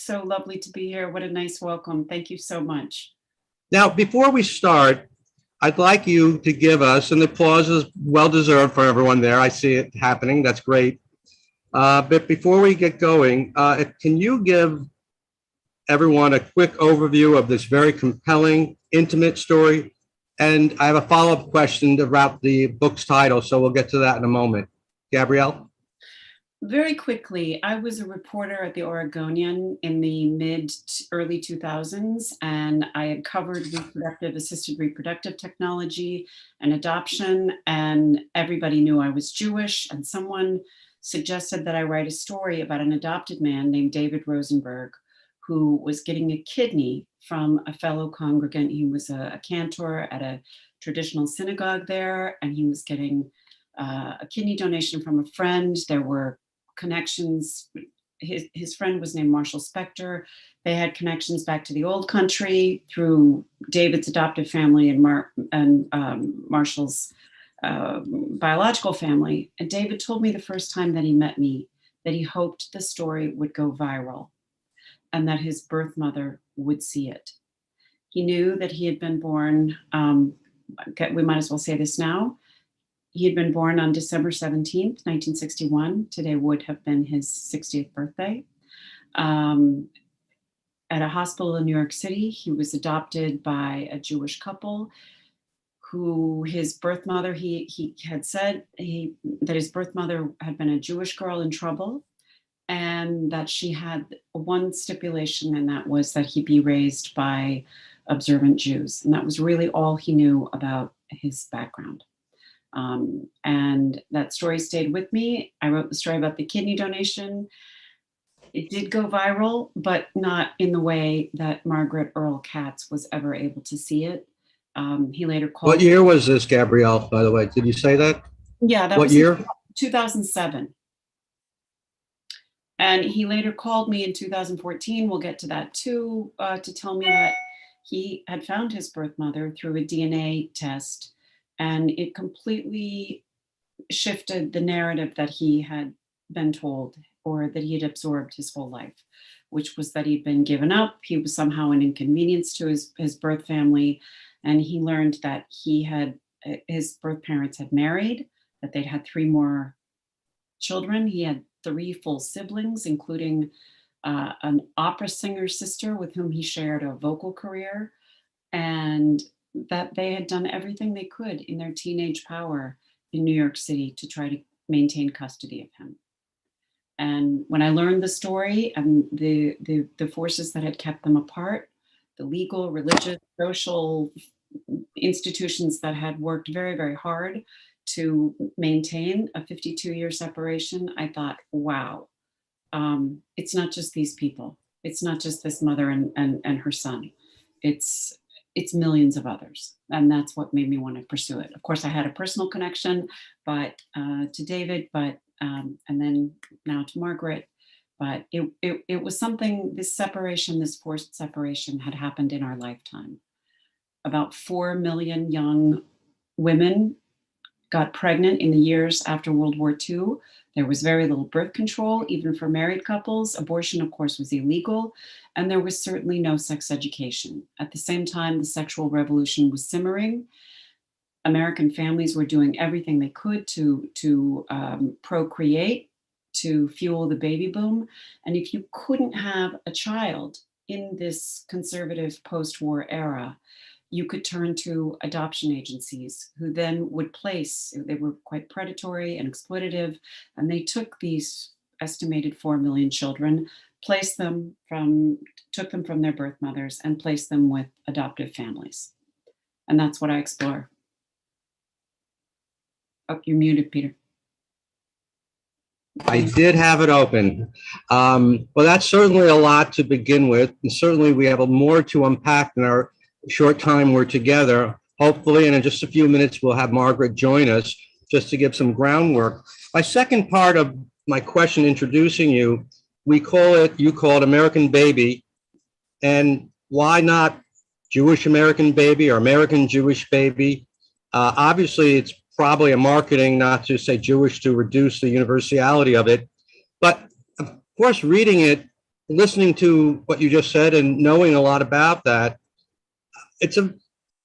So lovely to be here. What a nice welcome. Thank you so much. Now, before we start, I'd like you to give us, and the applause is well-deserved for everyone there. I see it happening. That's great. But before we get going, can you give everyone a quick overview of this very compelling, intimate story? And I have a follow-up question about the book's title, so we'll get to that in a moment. Gabrielle? Very quickly, I was a reporter at the Oregonian in the early 2000s, and I had covered assisted reproductive technology and adoption, and everybody knew I was Jewish, and someone suggested that I write a story about an adopted man named David Rosenberg, who was getting a kidney from a fellow congregant. He was a cantor at a traditional synagogue there, and he was getting a kidney donation from a friend. There were connections. His friend was named Marshall Spector. They had connections back to the old country through David's adoptive family and Marshall's biological family. And David told me the first time that he met me that he hoped the story would go viral and that his birth mother would see it. He knew that he had been born, we might as well say this now, he had been born on December 17th, 1961. Today would have been his 60th birthday. At a hospital in New York City, he was adopted by a Jewish couple who his birth mother, he had said that his birth mother had been a Jewish girl in trouble, and that she had one stipulation, and that was that he be raised by observant Jews. And that was really all he knew about his background. And that story stayed with me. I wrote the story about the kidney donation. It did go viral, but not in the way that Margaret Earl Katz was ever able to see it. He later called. What year was this, Gabrielle, by the way? Did you say that? Yeah, that what was year? 2007. And he later called me in 2014, we'll get to that too, to tell me that he had found his birth mother through a DNA test. And it completely shifted the narrative that he had been told or that he had absorbed his whole life, which was that he'd been given up. He was somehow an inconvenience to his birth family. And he learned that his birth parents had married, that they'd had 3 more children. He had 3 full siblings, including an opera singer sister with whom he shared a vocal career. And that they had done everything they could in their teenage power in New York City to try to maintain custody of him. And when I learned the story and the forces that had kept them apart, the legal, religious, social institutions that had worked very, very hard to maintain a 52-year separation, I thought, wow, it's not just these people. It's not just this mother and her son. It's millions of others. And that's what made me want to pursue it. Of course, I had a personal connection to David, and then now to Margaret. But it was something, this forced separation had happened in our lifetime. About 4 million young women got pregnant in the years after World War II. There was very little birth control, even for married couples. Abortion, of course, was illegal. And there was certainly no sex education. At the same time, the sexual revolution was simmering. American families were doing everything they could to procreate, to fuel the baby boom. And if you couldn't have a child in this conservative post-war era, you could turn to adoption agencies who then would they were quite predatory and exploitative, and they took these estimated 4 million children, took them from their birth mothers and placed them with adoptive families. And that's what I explore. Oh, you're muted, Peter. I did have it open. Well, that's certainly a lot to begin with. And certainly we have more to unpack in our short time we're together. Hopefully, and in just a few minutes, we'll have Margaret join us just to give some groundwork. My second part of my question introducing you, you call it American Baby. And why not Jewish American Baby or American Jewish Baby? Obviously, it's probably a marketing, not to say Jewish, to reduce the universality of it. But of course, reading it, listening to what you just said and knowing a lot about that,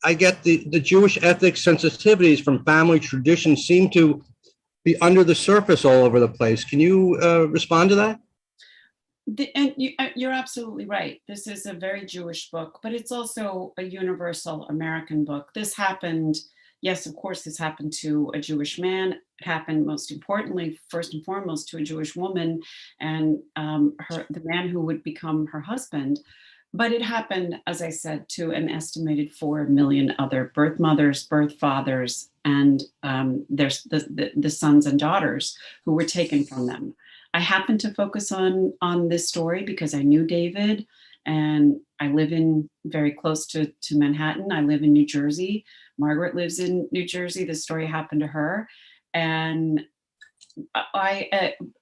I get the Jewish ethic sensitivities from family tradition seem to be under the surface all over the place. Can you respond to that? You're absolutely right. This is a very Jewish book, but it's also a universal American book. This happened, yes, of course, this happened to a Jewish man. It happened most importantly, first and foremost, to a Jewish woman and the man who would become her husband. But it happened, as I said, to an estimated 4 million other birth mothers, birth fathers, and there's the sons and daughters who were taken from them. I happened to focus on this story because I knew David, and I live in very close to Manhattan. I live in New Jersey. Margaret lives in New Jersey. This story happened to her, and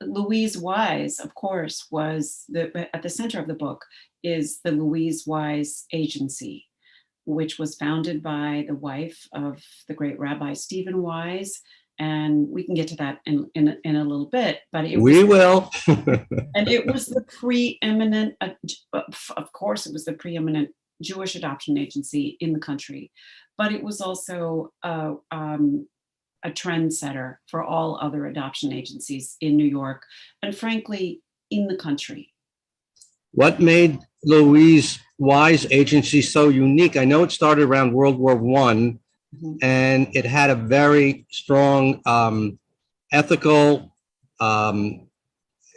Louise Wise, of course, was at the center of the book is the Louise Wise Agency, which was founded by the wife of the great Rabbi Stephen Wise. And we can get to that in a little bit, but we will. And it was the preeminent, of course, it was the preeminent Jewish adoption agency in the country, but it was also a trendsetter for all other adoption agencies in New York and, frankly, in the country. What made Louise Wise Agency so unique? I know it started around World War I, and it had a very strong ethical and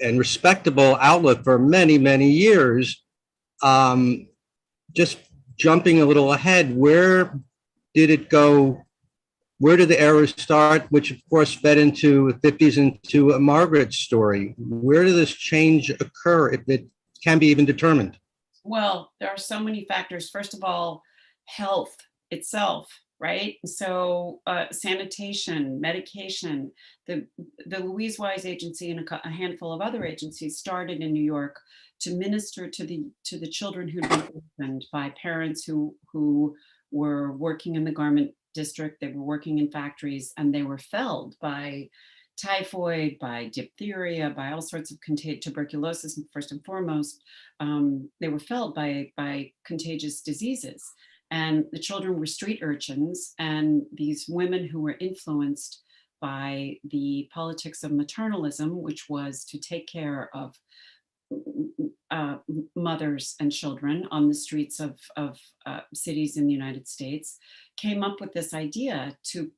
respectable outlook for many, many years. Just jumping a little ahead, where did it go? Where did the era start, which of course fed into the 50s into a Margaret's story? Where did this change occur, if it can be even determined? Well, there are so many factors. First of all, health itself, right? So sanitation, medication, the Louise Wise Agency and a handful of other agencies started in New York to minister to the children who'd been orphaned by parents who were working in the garment district. They were working in factories, and they were felled by typhoid, by diphtheria, by all sorts of tuberculosis, first and foremost. They were felled by contagious diseases. And the children were street urchins, and these women who were influenced by the politics of maternalism, which was to take care of mothers and children on the streets of cities in the United States, came up with this idea to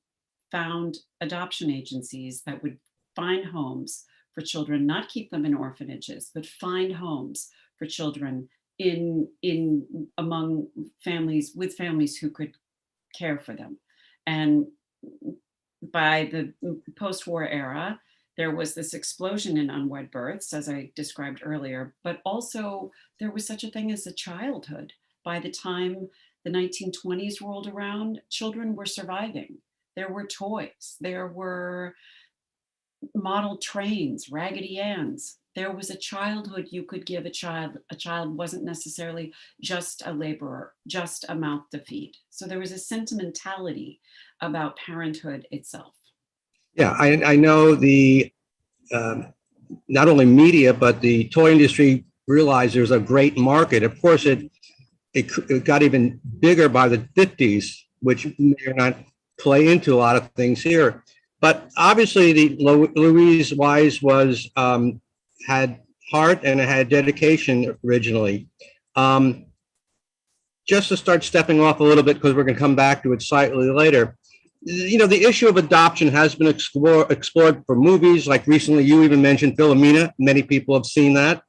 found adoption agencies that would find homes for children, not keep them in orphanages, but find homes for children in among families, with families who could care for them. And by the post-war era, there was this explosion in unwed births, as I described earlier, but also there was such a thing as a childhood. By the time the 1920s rolled around, children were surviving. There were toys, there were model trains, Raggedy Anns. There was a childhood you could give a child. A child wasn't necessarily just a laborer, just a mouth to feed. So there was a sentimentality about parenthood itself. Yeah, I know the not only media, but the toy industry realized there's a great market. Of course, it got even bigger by the 50s, which may or not play into a lot of things here. But obviously, the Louise Wise was had heart and it had dedication originally. Just to start stepping off a little bit, because we're going to come back to it slightly later. You know, the issue of adoption has been explored for movies, like recently you even mentioned Philomena. Many people have seen that.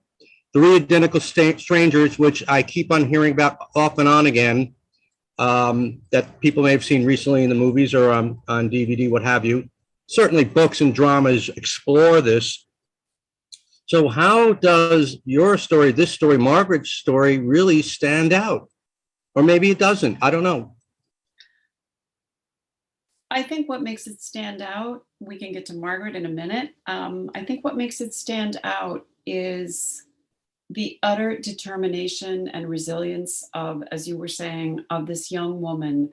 Three Identical Strangers, which I keep on hearing about off and on again, that people may have seen recently in the movies or on DVD, what have you. Certainly books and dramas explore this. So how does your story, this story, Margaret's story, really stand out? Or maybe it doesn't, I don't know. I think what makes it stand out, we can get to Margaret in a minute. I think what makes it stand out is the utter determination and resilience of, as you were saying, of this young woman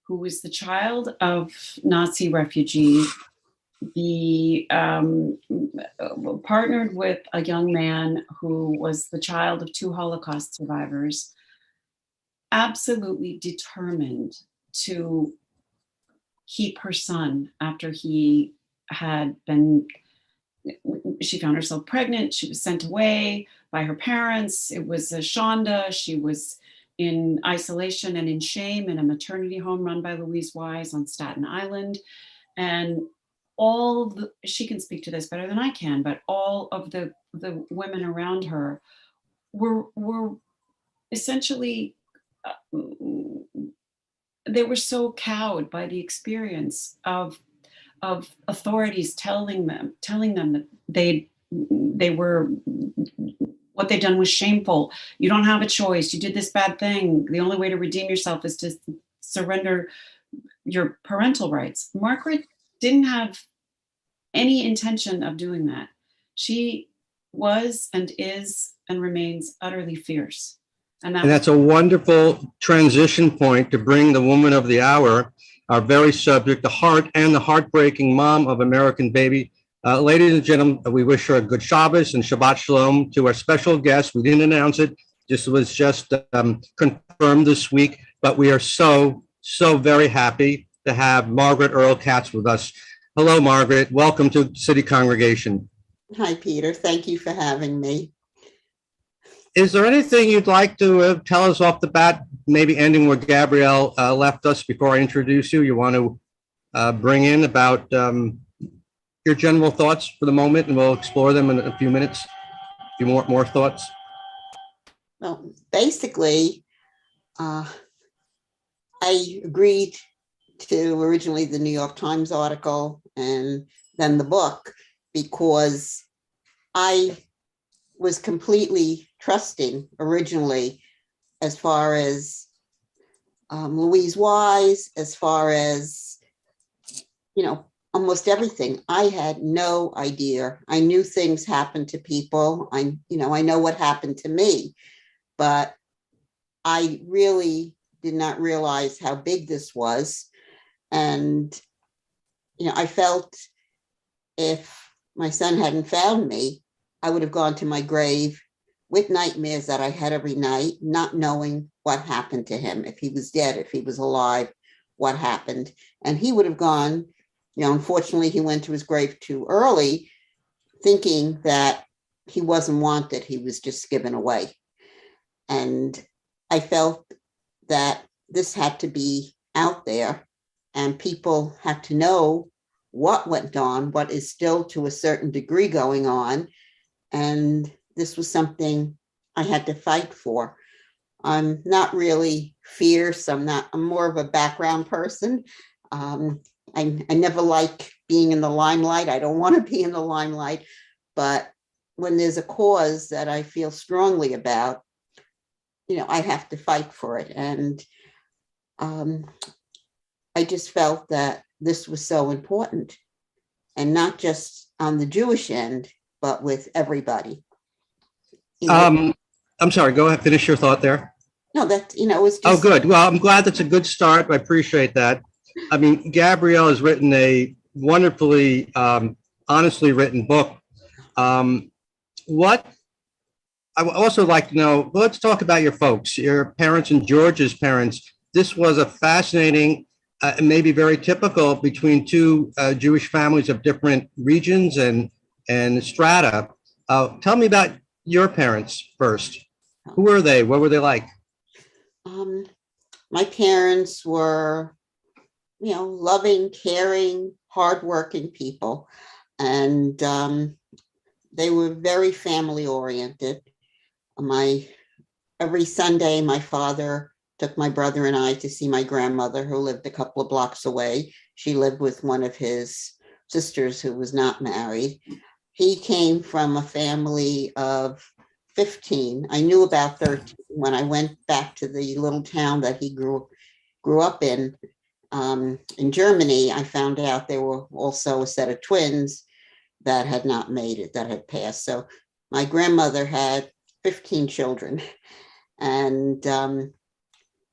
who was the child of Nazi refugees, the partnered with a young man who was the child of two Holocaust survivors, absolutely determined to keep her son after he had been, she found herself pregnant. She was sent away by her parents. It was a Shonda. She was in isolation and in shame in a maternity home run by Louise Wise on Staten Island. And she can speak to this better than I can, but all of the women around her were essentially, they were so cowed by the experience of authorities telling them that they were, what they'd done was shameful. You don't have a choice. You did this bad thing. The only way to redeem yourself is to surrender your parental rights. Margaret didn't have any intention of doing that. She was and is and remains utterly fierce. And that's a wonderful transition point to bring the woman of the hour, our very subject, the heart and the heartbreaking mom of American Baby. Ladies and gentlemen, we wish her a good Shabbos and Shabbat Shalom to our special guest. We didn't announce it. This was just confirmed this week, but we are so very happy to have Margaret Earl Katz with us. Hello, Margaret. Welcome to City Congregation. Hi, Peter. Thank you for having me. Is there anything you'd like to tell us off the bat, maybe ending where Gabrielle left us before I introduce you? You want to bring in about your general thoughts for the moment, and we'll explore them in a few minutes. A few more thoughts. Well, basically, I agreed to originally the New York Times article and then the book because I was completely trusting originally as far as Louise Wise, as far as, almost everything. I had no idea. I knew things happened to people. I know what happened to me, but I really did not realize how big this was. And, I felt if my son hadn't found me, I would have gone to my grave with nightmares that I had every night, not knowing what happened to him, if he was dead, if he was alive, what happened. And he would have gone, unfortunately, he went to his grave too early, thinking that he wasn't wanted. He was just given away. And I felt that this had to be out there and people had to know what went on, what is still to a certain degree going on. And this was something I had to fight for. I'm not really fierce. I'm more of a background person. I never like being in the limelight. I don't want to be in the limelight. But when there's a cause that I feel strongly about, I have to fight for it. And I just felt that this was so important, and not just on the Jewish end, but with everybody. I'm sorry, go ahead, finish your thought there. No, that, it's just. Oh, good. Well, I'm glad that's a good start. I appreciate that. I mean, Gabrielle has written a wonderfully, honestly written book. What I would also like to know, let's talk about your folks, your parents and George's parents. This was a fascinating and maybe very typical between two Jewish families of different regions and strata. Tell me about your parents first. Who were they? What were they like? My parents were, loving, caring, hardworking people. And they were very family oriented. Every Sunday, my father took my brother and I to see my grandmother, who lived a couple of blocks away. She lived with one of his sisters who was not married. He came from a family of 15. I knew about 13 when I went back to the little town that he grew up in Germany. I found out there were also a set of twins that had not made it, that had passed. So my grandmother had 15 children. And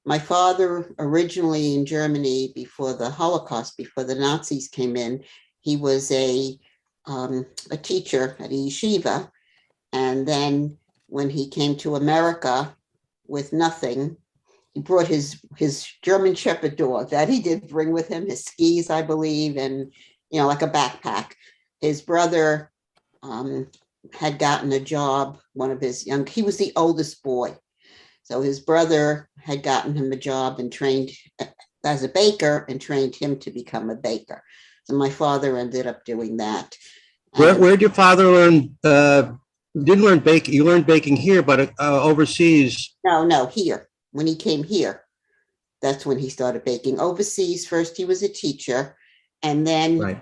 my father, originally in Germany before the Holocaust, before the Nazis came in, he was a teacher at a yeshiva. And then when he came to America with nothing, he brought his German Shepherd dog that he did bring with him, his skis, I believe, and, you know, like a backpack. His brother had gotten a job, he was the oldest boy. So his brother had gotten him a job and trained as a baker and trained him to become a baker. So my father ended up doing that. Where did your father learn? Didn't learn baking. You learned baking here, but overseas. No, here. When he came here, that's when he started baking. Overseas, first he was a teacher, and then Right.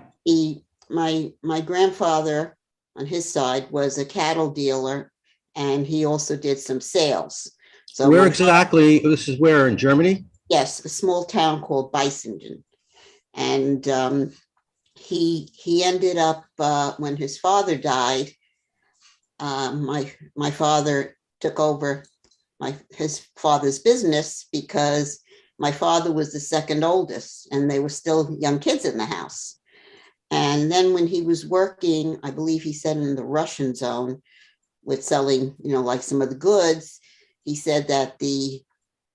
my grandfather on his side was a cattle dealer, and he also did some sales. So Where exactly? This is where, in Germany? yes, a small town called Beisingen. And he ended up when his father died. My father took over his father's business because my father was the second oldest, and they were still young kids in the house. And then when he was working, I believe he said in the Russian zone with selling, you know, like some of the goods, he said that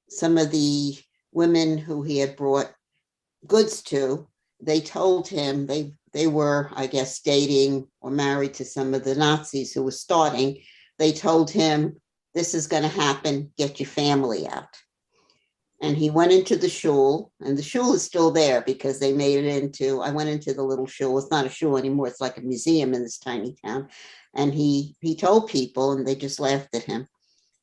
some of the women who he had brought goods to, they told him they were, I guess, dating or married to some of the Nazis who were starting. They told him, this is going to happen, get your family out. And he went into the shul, and the shul is still there because they made it into, I went into the little shul. It's not a shul anymore. It's like a museum in this tiny town. And he told people, and they just laughed at him.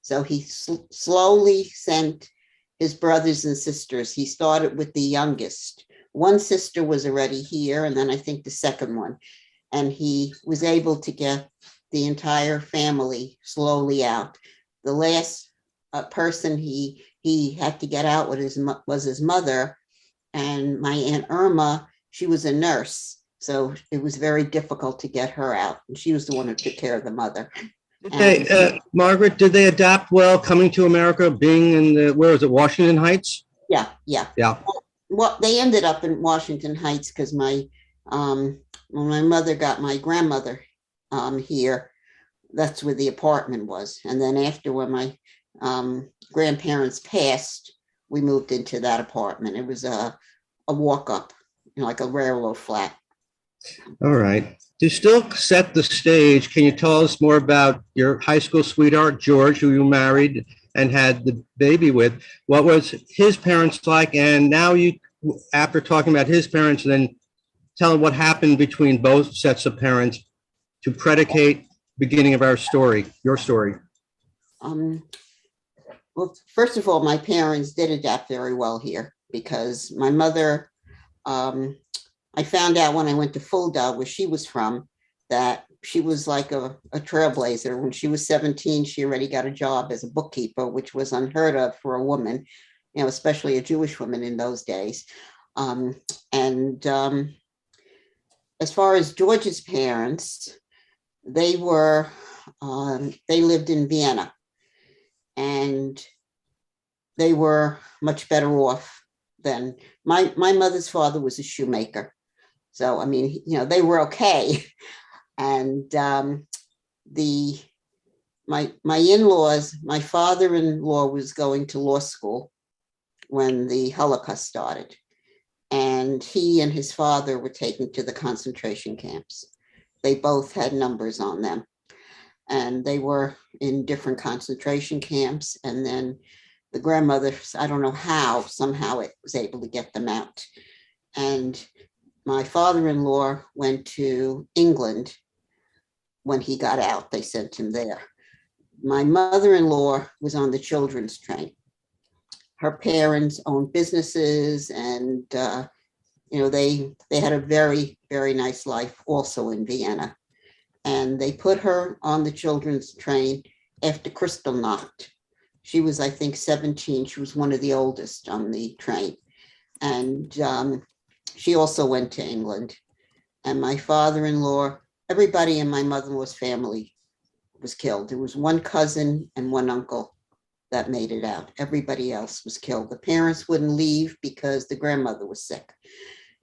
So he slowly sent his brothers and sisters. He started with the youngest. One sister was already here, and then I think the second one. And he was able to get the entire family slowly out. The last person he had to get out was his mother. And my Aunt Irma, she was a nurse. So it was very difficult to get her out. And she was the one who took care of the mother. Okay, Margaret, did they adapt well coming to America, being in where is it, Washington Heights? Yeah. Yeah. Well, they ended up in Washington Heights because when my mother got my grandmother here, that's where the apartment was. And then after when my grandparents passed, we moved into that apartment. It was a walk up, you know, like a railroad flat. All right. To still set the stage, can you tell us more about your high school sweetheart, George, who you married and had the baby with? What was his parents like? And now you, after talking about his parents, then tell them what happened between both sets of parents to predicate beginning of our story, your story. Well, first of all, my parents did adapt very well here because my mother, I found out when I went to Fulda, where she was from, that she was like a trailblazer. When she was 17, she already got a job as a bookkeeper, which was unheard of for a woman, you know, especially a Jewish woman in those days. As far as George's parents, they lived in Vienna, and they were much better off than my mother's father was a shoemaker. So, I mean, you know, they were okay. And my in-laws, my father-in-law was going to law school when the Holocaust started. And he and his father were taken to the concentration camps. They both had numbers on them. And they were in different concentration camps. And then the grandmother, I don't know how, somehow it was able to get them out. And my father-in-law went to England when he got out. They sent him there. My mother-in-law was on the children's train. Her parents owned businesses, and you know, they had a very, very nice life also in Vienna. And they put her on the children's train after Kristallnacht. She was, I think, 17. She was one of the oldest on the train. And she also went to England. And my father-in-law, everybody in my mother-in-law's family was killed. There was one cousin and one uncle that made it out. Everybody else was killed. The parents wouldn't leave because the grandmother was sick.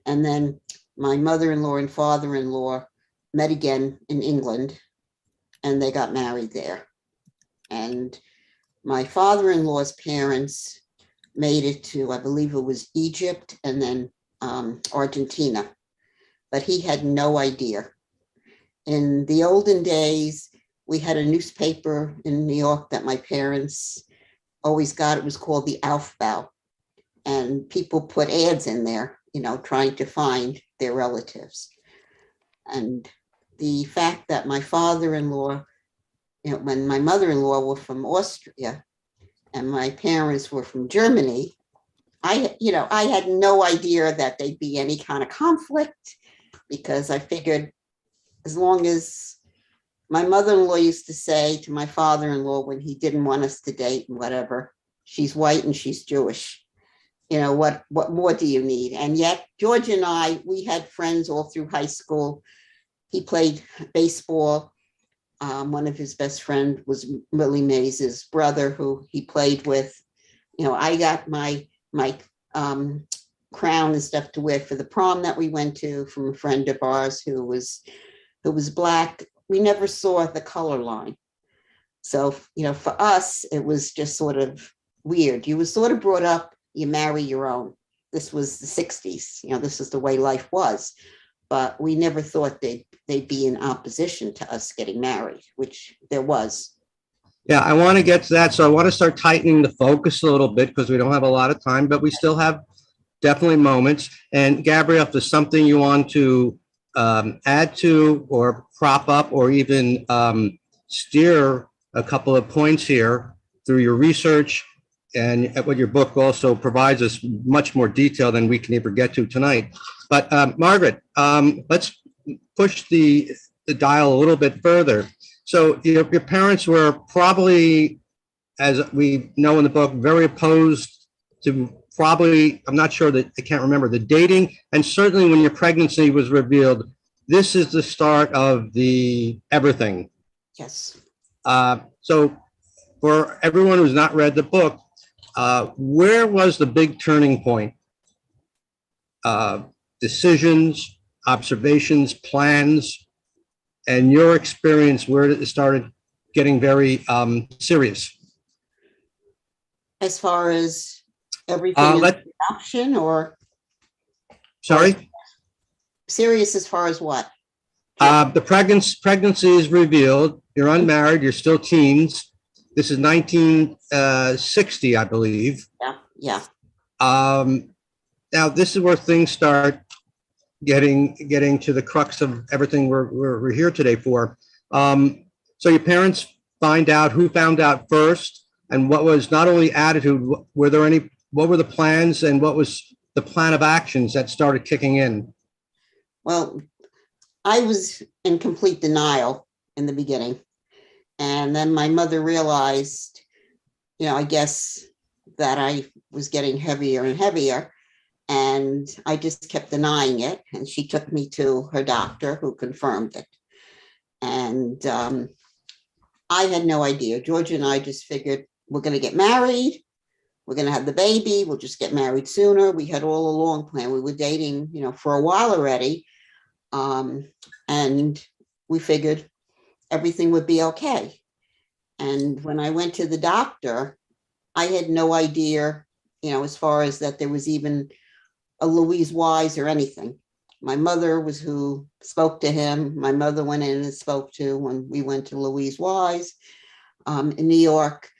And then my mother-in-law and father-in-law met again in England, and they got married there. And my father-in-law's parents made it to, I believe it was Egypt and then Argentina, but he had no idea. In the olden days, we had a newspaper in New York that my parents always got. It was called the Aufbau. And people put ads in there, trying to find their relatives. And the fact that my father-in-law, when my mother-in-law were from Austria and my parents were from Germany, I had no idea that there'd be any kind of conflict, because I figured, as long as my mother-in-law used to say to my father-in-law when he didn't want us to date and whatever, she's white and she's Jewish. What more do you need? And yet George and I, we had friends all through high school. He played baseball. One of his best friends was Willie Mays' brother, who he played with. I got my crown and stuff to wear for the prom that we went to from a friend of ours who was Black. We never saw the color line. So, for us, it was just sort of weird. You were sort of brought up, you marry your own. This was the 60s. This is the way life was. But we never thought they'd be in opposition to us getting married, which there was. Yeah, I want to get to that. So I want to start tightening the focus a little bit because we don't have a lot of time, but we still have definitely moments. And Gabrielle, if there's something you want to add to or prop up or even steer a couple of points here through your research, and what your book also provides us much more detail than we can ever get to tonight. But Margaret, let's push the dial a little bit further. So your parents were probably, as we know in the book, very opposed to probably, I'm not sure that I can't remember the dating. And certainly when your pregnancy was revealed, this is the start of the everything. Yes. So for everyone who's not read the book, where was the big turning point? Decisions, observations, plans, and your experience where it started getting very serious? As far as everything in adoption, or sorry? Serious as far as what? The pregnancy is revealed. You're unmarried. You're still teens. This is 1960, I believe. Yeah. Now, this is where things start getting to the crux of everything we're here today for. So your parents find out. Who found out first, and what was not only attitude? Were there any? What were the plans, and what was the plan of actions that started kicking in? Well, I was in complete denial in the beginning. And then my mother realized, I guess that I was getting heavier and heavier. And I just kept denying it. And she took me to her doctor, who confirmed it. And I had no idea. Georgia and I just figured, we're going to get married. We're going to have the baby. We'll just get married sooner. We had all along planned. We were dating, for a while already. And we figured everything would be okay. And when I went to the doctor, I had no idea, as far as that there was even a Louise Wise or anything. My mother was who spoke to him. My mother went in and spoke to when we went to Louise Wise in New York.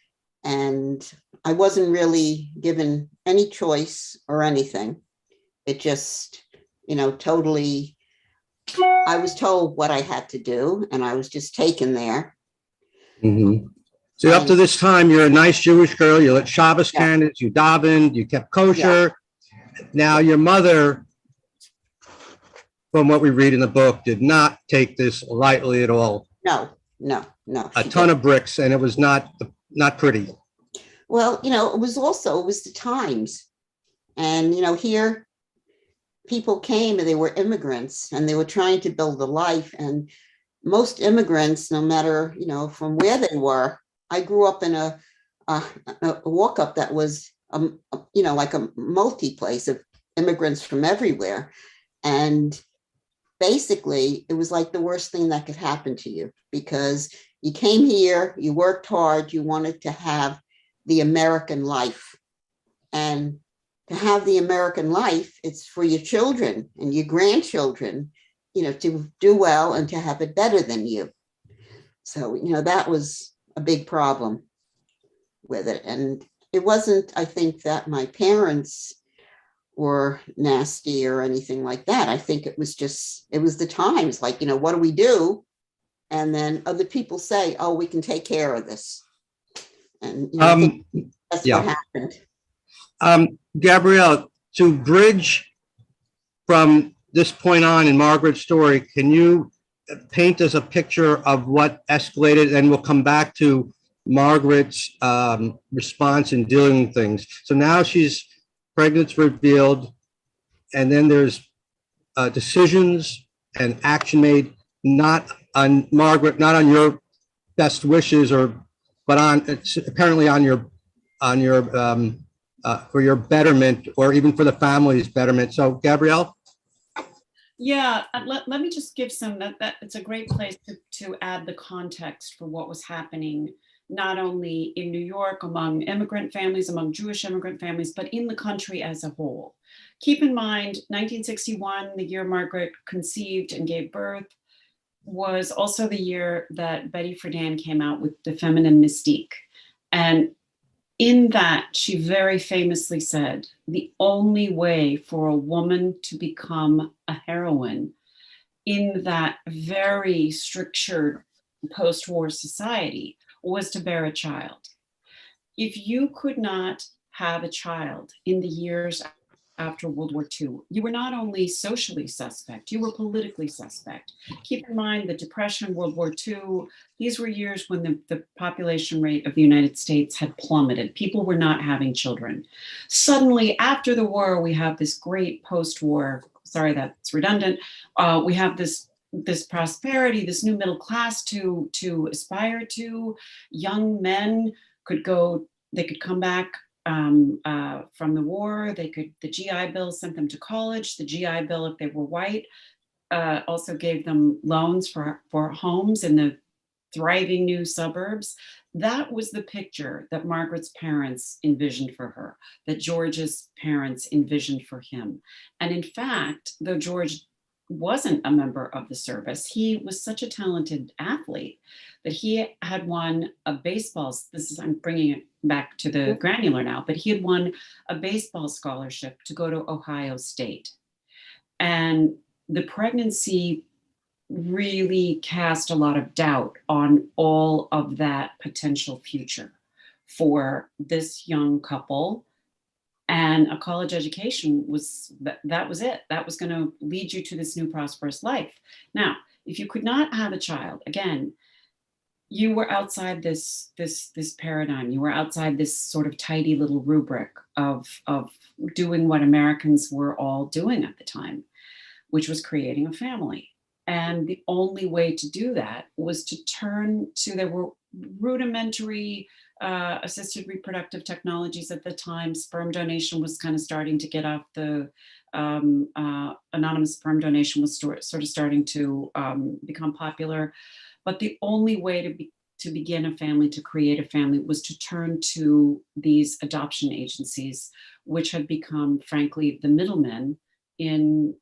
And I wasn't really given any choice or anything. It just, totally, I was told what I had to do, and I was just taken there. Mm-hmm. So up to this time, you're a nice Jewish girl. You lit Shabbos candles, you davened, you kept kosher. Yeah. Now your mother, from what we read in the book, did not take this lightly at all. No. A ton of bricks, and it was not pretty. Well, it was the times. And, here people came and they were immigrants and they were trying to build a life. And most immigrants, no matter, from where they were, I grew up in a walk up that was, like a multi place of immigrants from everywhere. And basically, it was like the worst thing that could happen to you, because you came here, you worked hard, you wanted to have the American life. And to have the American life, it's for your children and your grandchildren, to do well and to have it better than you. So, that was a big problem with it. And it wasn't, I think, that my parents were nasty or anything like that. I think it was the times, like, what do we do? And then other people say, oh, we can take care of this. And, I think that's what happened. Gabrielle, to bridge from this point on in Margaret's story, can you paint us a picture of what escalated, and we'll come back to Margaret's response in dealing with things. So now she's pregnant's revealed, and then there's decisions and action made, not on Margaret, not on your best wishes, but apparently on your for your betterment, or even for the family's betterment. So Gabrielle? Yeah, let me just give that it's a great place to add the context for what was happening, not only in New York among immigrant families, among Jewish immigrant families, but in the country as a whole. Keep in mind, 1961, the year Margaret conceived and gave birth, was also the year that Betty Friedan came out with The Feminine Mystique. And in that, she very famously said, the only way for a woman to become a heroine in that very strictured post-war society was to bear a child. If you could not have a child in the years after World War II, you were not only socially suspect, you were politically suspect. Keep in mind the Depression, World War II, these were years when the population rate of the United States had plummeted. People were not having children. Suddenly, after the war, we have this great post-war, sorry, that's redundant, we have this prosperity, this new middle class to aspire to. Young men could come back from the war. The GI Bill sent them to college. The GI Bill, if they were white, also gave them loans for homes in the thriving new suburbs. That was the picture that Margaret's parents envisioned for her, that George's parents envisioned for him. And in fact, though George wasn't a member of the service, he was such a talented athlete that he had won a I'm bringing it back to the granular now, but he had won a baseball scholarship to go to Ohio State. And the pregnancy really cast a lot of doubt on all of that potential future for this young couple. And a college education was it. That was going to lead you to this new prosperous life. Now, if you could not have a child, again, you were outside this paradigm. You were outside this sort of tidy little rubric of doing what Americans were all doing at the time, which was creating a family. And the only way to do that was to turn to, there were rudimentary assisted reproductive technologies at the time. Sperm donation was kind of starting to get off the, anonymous sperm donation was sort of starting to become popular. But the only way to begin a family, to create a family, was to turn to these adoption agencies, which had become, frankly, the middlemen in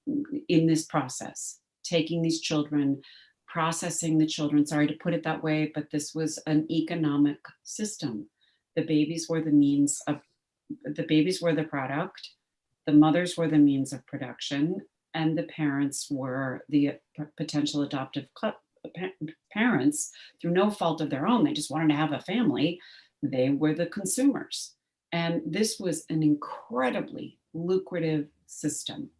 this process, taking these children, processing the children. Sorry to put it that way, but this was an economic system. The babies were the product, the mothers were the means of production, and the parents were the potential adoptive parents through no fault of their own. They just wanted to have a family. They were the consumers. And this was an incredibly lucrative system.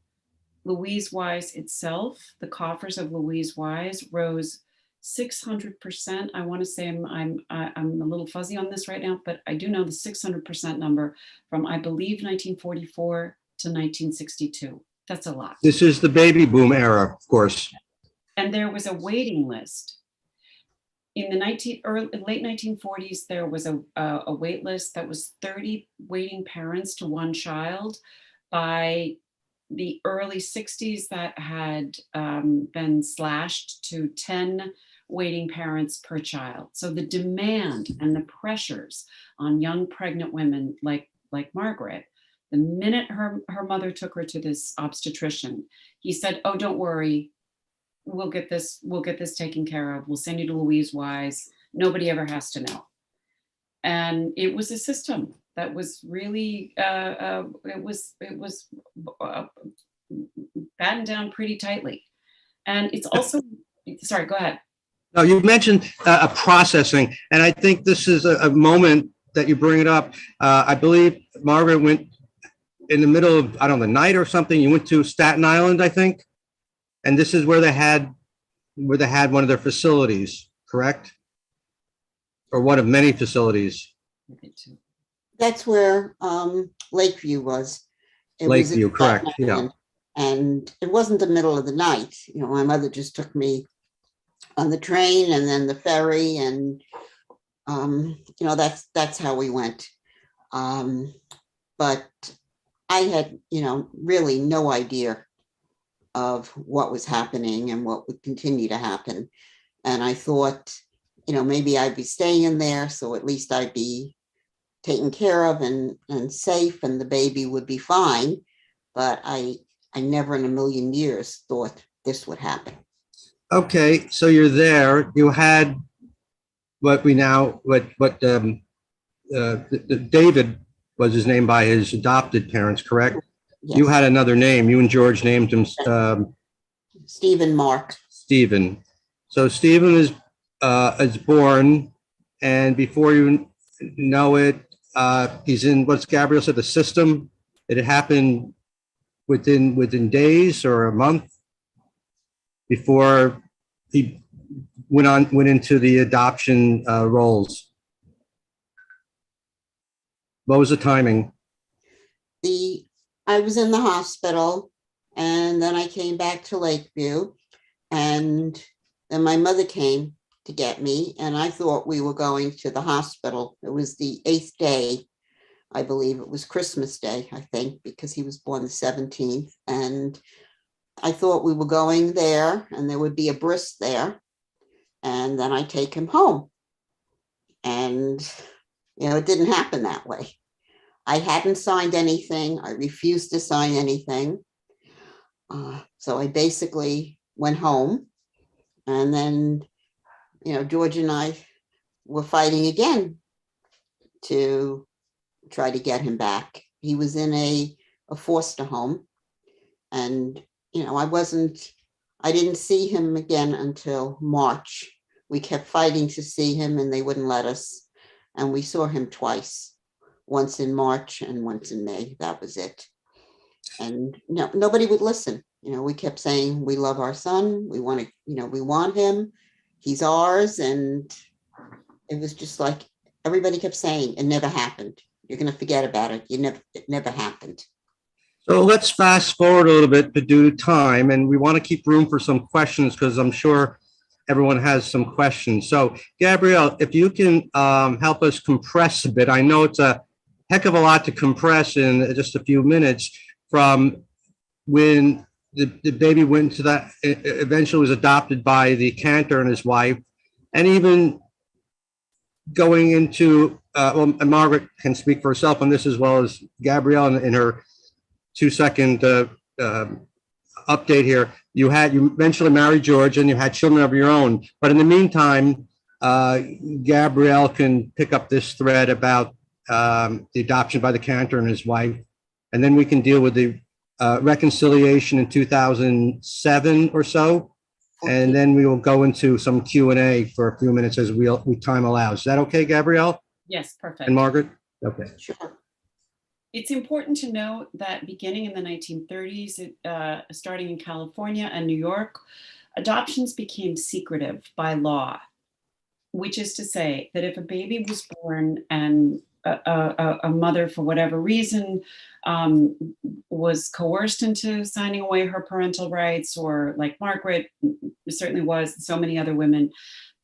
Louise Wise itself, the coffers of Louise Wise rose 600%. I want to say I'm a little fuzzy on this right now, but I do know the 600% number from, I believe, 1944 to 1962. That's a lot. This is the baby boom era, of course. And there was a waiting list. In the late 1940s, there was a wait list that was 30 waiting parents to one child. By the early 60s that had been slashed to 10 waiting parents per child. So the demand and the pressures on young pregnant women like Margaret, the minute her mother took her to this obstetrician, he said, "Oh, don't worry, we'll get this taken care of. We'll send you to Louise Wise. Nobody ever has to know." And it was a system that was really it was battened down pretty tightly. And it's also, sorry, go ahead. No, you mentioned a processing, and I think this is a moment that you bring it up. I believe Margaret went in the middle of, I don't know, the night or something. You went to Staten Island, I think, and this is where they had one of their facilities, correct? Or one of many facilities. That's where Lakeview was. It was in Lakeview, correct? Staten Yeah. Island. And it wasn't the middle of the night. You know, my mother just took me on the train and then the ferry, and you know, that's how we went. But I had, you know, really no idea of what was happening and what would continue to happen. And I thought, you know, maybe I'd be staying in there, so at least I'd be taken care of and safe, and the baby would be fine. But I never in a million years thought this would happen. Okay, so you're there. You had David was his name by his adopted parents, correct? Yes. You had another name. You and George named him Stephen Mark. Stephen. So Stephen is born, and before you know it, he's in what's Gabrielle said, the system. It happened within days or a month before he went into the adoption roles. What was the timing? I was in the hospital, and then I came back to Lakeview, and then my mother came to get me, and I thought we were going to the hospital. It was the 8th day, I believe. It was Christmas Day, I think, because he was born the 17th. And I thought we were going there and there would be a bris there, and then I'd take him home. And, you know, it didn't happen that way. I hadn't signed anything. I refused to sign anything. So I basically went home, and then, you know, George and I were fighting again to try to get him back. He was in a foster home, and, you know, I didn't see him again until March. We kept fighting to see him, and they wouldn't let us. And we saw him twice, once in March and once in May. That was it. And no, nobody would listen. You know, we kept saying, we love our son. We want to, you know, we want him. He's ours. And it was just like, everybody kept saying, it never happened. You're going to forget about it. It never happened. So let's fast forward a little bit to due to time, and we want to keep room for some questions because I'm sure everyone has some questions. So Gabrielle, if you can help us compress a bit. I know it's a heck of a lot to compress in just a few minutes, from when the baby went to that, eventually was adopted by the cantor and his wife, and even going into, and Margaret can speak for herself on this as well as Gabrielle in her 2-second update here. You eventually married George and you had children of your own. But in the meantime, Gabrielle can pick up this thread about the adoption by the cantor and his wife. And then we can deal with the reconciliation in 2007 or so. And then we will go into some Q&A for a few minutes as time allows. Is that okay, Gabrielle? Yes, perfect. And Margaret? Okay. Sure. It's important to note that beginning in the 1930s, starting in California and New York, adoptions became secretive by law, which is to say that if a baby was born and a mother, for whatever reason, was coerced into signing away her parental rights, or like Margaret certainly was, so many other women,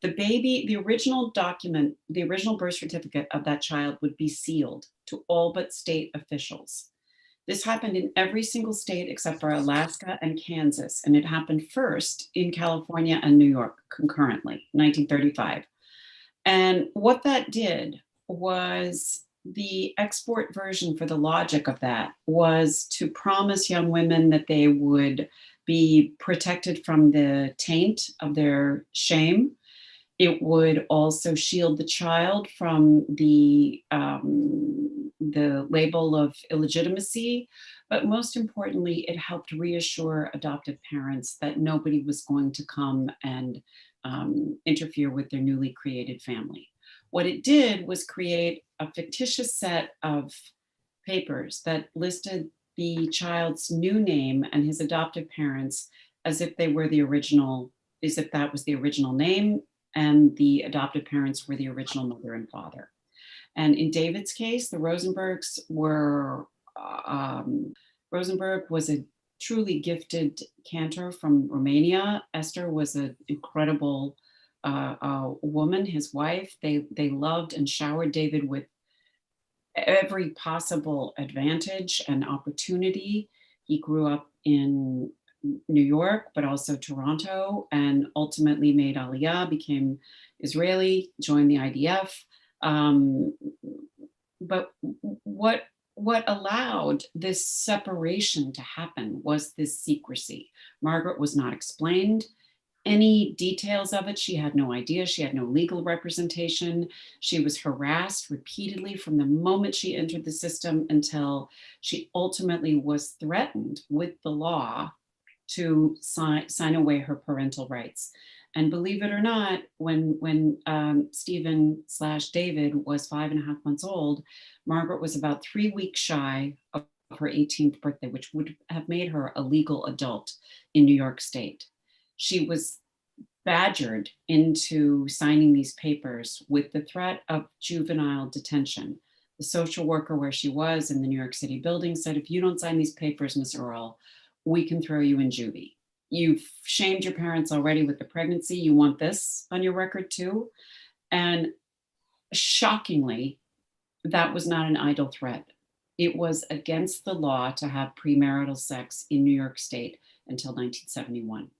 the original document, the original birth certificate of that child would be sealed to all but state officials. This happened in every single state except for Alaska and Kansas, and it happened first in California and New York concurrently, 1935. And what that did was, the export version for the logic of that was to promise young women that they would be protected from the taint of their shame. It would also shield the child from the label of illegitimacy, but most importantly, it helped reassure adoptive parents that nobody was going to come and interfere with their newly created family. What it did was create a fictitious set of papers that listed the child's new name and his adoptive parents as if they were the original, as if that was the original name, and the adoptive parents were the original mother and father. And in David's case, the Rosenbergs were, Rosenberg was a truly gifted cantor from Romania. Esther was an incredible woman, his wife. They loved and showered David with every possible advantage and opportunity. He grew up in New York, but also Toronto, and ultimately made Aliyah, became Israeli, joined the IDF. But what allowed this separation to happen was this secrecy. Margaret was not explained any details of it. She had no idea. She had no legal representation. She was harassed repeatedly from the moment she entered the system until she ultimately was threatened with the law to sign away her parental rights. And believe it or not, when Stephen/David was 5.5 months old, Margaret was about 3 weeks shy of her 18th birthday, which would have made her a legal adult in New York State. She was badgered into signing these papers with the threat of juvenile detention. The social worker where she was in the New York City building said, if you don't sign these papers, Miss Earl, we can throw you in juvie. You've shamed your parents already with the pregnancy. You want this on your record too? And shockingly, that was not an idle threat. It was against the law to have premarital sex in New York State until 1971.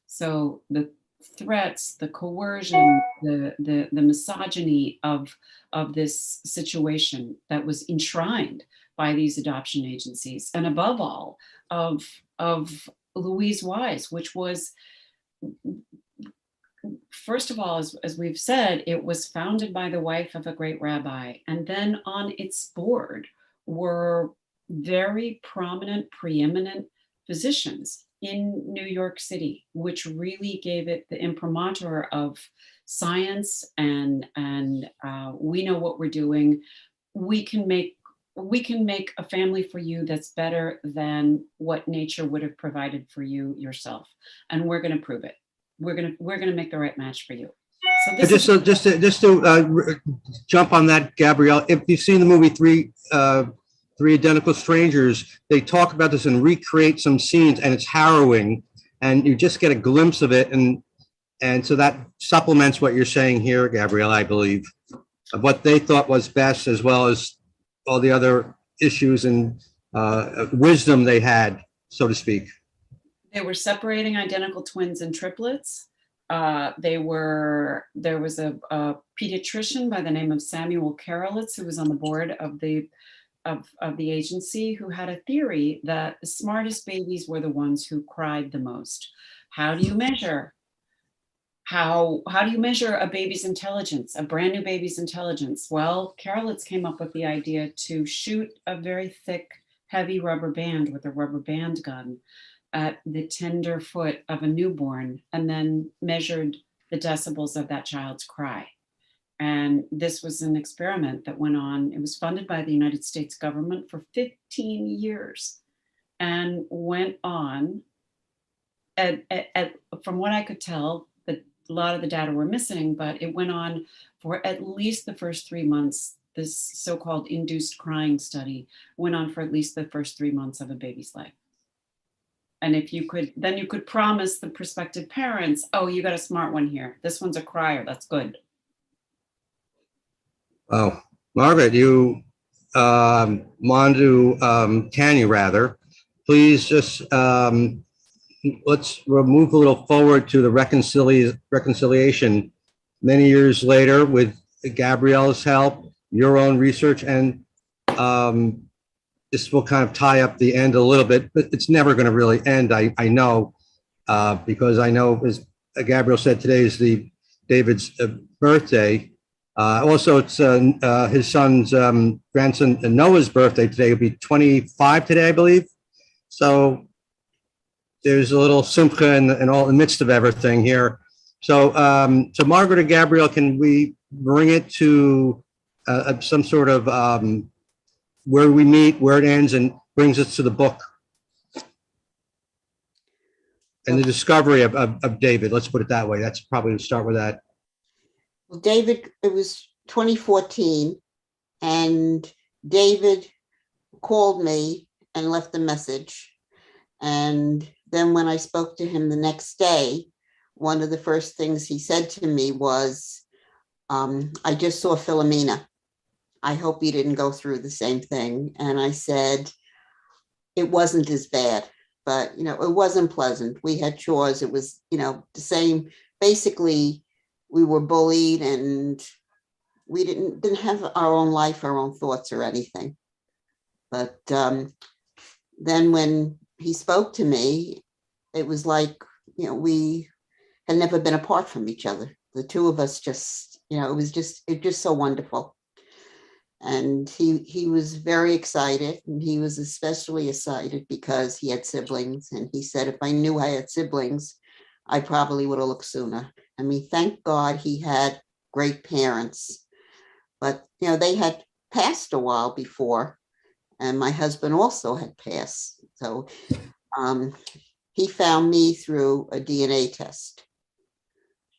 So the threats, the coercion, the misogyny of this situation that was enshrined by these adoption agencies, and above all, of Louise Wise, which was, first of all, as we've said, it was founded by the wife of a great rabbi, and then on its board were very prominent, preeminent physicians in New York City, which really gave it the imprimatur of science and we know what we're doing. We can make a family for you that's better than what nature would have provided for you yourself, and we're going to prove it. We're going to make the right match for you. So this just to jump on that, Gabrielle, if you've seen the movie Three Identical Strangers, they talk about this and recreate some scenes, and it's harrowing, and you just get a glimpse of it, and so that supplements what you're saying here, Gabrielle, I believe, of what they thought was best, as well as all the other issues and wisdom they had, so to speak. They were separating identical twins and triplets. There was a pediatrician by the name of Samuel Karolitz, who was on the board of the agency, who had a theory that the smartest babies were the ones who cried the most. How do you measure? How do you measure a baby's intelligence, a brand new baby's intelligence? Well, Karolitz came up with the idea to shoot a very thick, heavy rubber band with a rubber band gun at the tender foot of a newborn, and then measured the decibels of that child's cry. And this was an experiment that went on. It was funded by the United States government for 15 years and went on, from what I could tell, a lot of the data were missing, but it went on for at least the first 3 months. This so-called induced crying study went on for at least the first 3 months of a baby's life. And if you could, then you could promise the prospective parents, oh, you got a smart one here. This one's a crier. That's good. Wow. Margaret, you Mandu Tanya, rather, please just let's move a little forward to the reconciliation many years later with Gabrielle's help, your own research, and this will kind of tie up the end a little bit, but it's never going to really end. I know, because I know, as Gabrielle said, today is David's birthday. Also, it's his son's grandson Noah's birthday today. It'll be 25 today, I believe. So there's a little simcha in all the midst of everything here. So, so Margaret and Gabrielle, can we bring it to some sort of where we meet, where it ends, and brings us to the book and the discovery of David? Let's put it that way. That's probably to start with that. Well, David, it was 2014, and David called me and left a message. And then when I spoke to him the next day, one of the first things he said to me was, I just saw Philomena. I hope you didn't go through the same thing. And I said, it wasn't as bad, but, you know, it wasn't pleasant. We had chores. It was, you know, the same. Basically, we were bullied and we didn't have our own life, our own thoughts or anything. But then when he spoke to me, it was like, you know, we had never been apart from each other. The two of us just, you know, it was just so wonderful. And he was very excited, and he was especially excited because he had siblings. And he said, if I knew I had siblings, I probably would have looked sooner. I mean, thank God he had great parents, but, you know, they had passed a while before, and my husband also had passed. So he found me through a DNA test,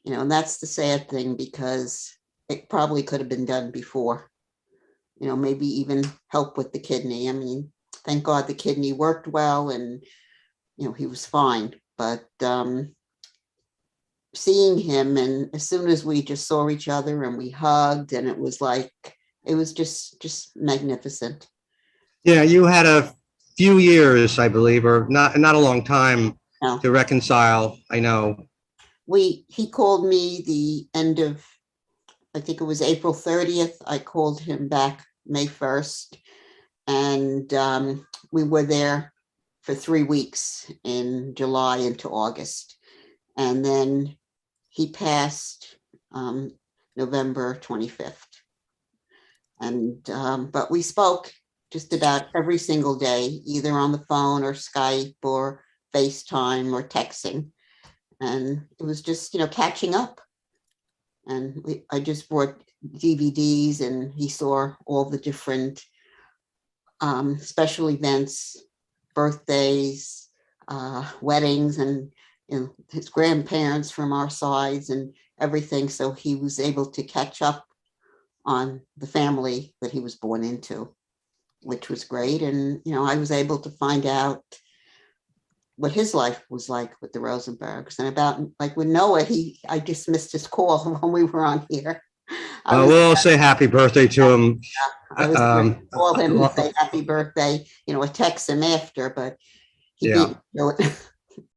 you know, and that's the sad thing, because it probably could have been done before, you know, maybe even help with the kidney. I mean, thank God the kidney worked well and, you know, he was fine. But seeing him, and as soon as we just saw each other and we hugged, and it was like, it was just magnificent. Yeah, you had a few years, I believe, or not a long time No. to reconcile. I know. He called me the end of, I think it was April 30th. I called him back May 1st, and we were there for 3 weeks in July into August. And then he passed November 25th. And but we spoke just about every single day, either on the phone or Skype or FaceTime or texting. And it was just, you know, catching up. And I just brought DVDs, and he saw all the different special events, birthdays, weddings, and, you know, his grandparents from our sides and everything. So he was able to catch up on the family that he was born into, which was great. And, you know, I was able to find out what his life was like with the Rosenbergs, and about, like, with Noah, I just missed his call when we were on here. We'll say happy birthday to him. I was going to call him and say happy birthday, you know, or text him after, but he Yeah. didn't do it.